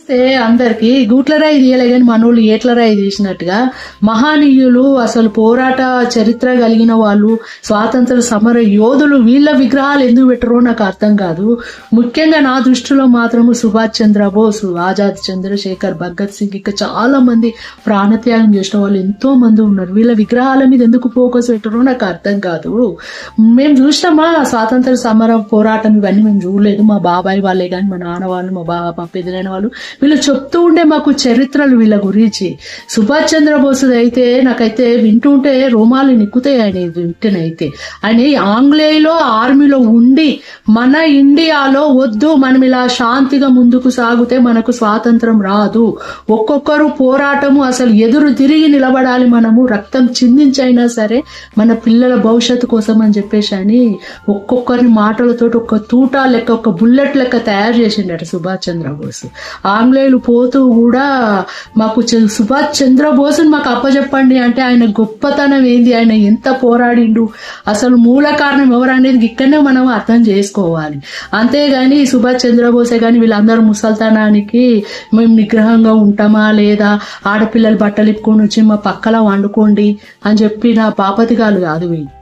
నమస్తే అందరికి. గూట్లరాయి తీయలే కానీ మనోళ్ళు ఏట్లరాయి తీసినట్టుగా మహానీయులు, అసలు పోరాట చరిత్ర కలిగిన వాళ్ళు, స్వాతంత్ర సమర యోధులు, వీళ్ళ విగ్రహాలు ఎందుకు పెట్టరో నాకు అర్థం కాదు. ముఖ్యంగా నా దృష్టిలో మాత్రము సుభాష్ చంద్రబోస్, ఆజాద్ చంద్రశేఖర్, భగత్ సింగ్, ఇంకా చాలా మంది ప్రాణత్యాగం చేసిన వాళ్ళు ఎంతో మంది ఉన్నారు. వీళ్ళ విగ్రహాల మీద ఎందుకు ఫోకస్ పెట్టరో నాకు అర్థం కాదు. మేము చూసినామా స్వాతంత్ర సమర పోరాటం, ఇవన్నీ మేము చూడలేదు. మా బాబాయ్ వాళ్ళే కానీ, మా నాన్న వాళ్ళు, మా పెద్దలైన వాళ్ళు వీళ్ళు చెప్తూ ఉండే మాకు చరిత్రలు వీళ్ళ గురించి. సుభాష్ చంద్రబోస్ అయితే నాకైతే వింటుంటే రోమాలు నిక్కుతాయి. ఆయన వింటేనైతే ఆయన ఆంగ్లేయులో ఆర్మీలో ఉండి మన ఇండియాలో వద్దు, మనం ఇలా శాంతిగా ముందుకు సాగితే మనకు స్వాతంత్రం రాదు, ఒక్కొక్కరు పోరాటము అసలు ఎదురు తిరిగి నిలబడాలి, మనము రక్తం చిందించైనా సరే మన పిల్లల భవిష్యత్తు కోసం అని చెప్పేసి అని ఒక్కొక్కరి మాటలతో ఒక తూటా లెక్క, ఒక బుల్లెట్ లెక్క తయారు చేసిండట సుభాష్ చంద్రబోస్. ఆంగ్లేయులు పోతూ కూడా మాకు సుభాష్ చంద్రబోస్ని మాకు అప్పచెప్పండి అంటే ఆయన గొప్పతనం ఏంది, ఆయన ఎంత పోరాడిండు, అసలు మూల కారణం ఎవరు అనేది ఇక్కడనే మనం అర్థం చేసుకోవాలి. అంతేగాని సుభాష్ చంద్రబోసే కానీ వీళ్ళందరూ ముసల్తనానికి మేము నిగ్రహంగా ఉంటామా లేదా, ఆడపిల్లలు బట్టలు ఇప్పుకొని వచ్చి మా పక్కల వండుకోండి అని చెప్పి నా పాపతిగాలు కాదు వీళ్ళు.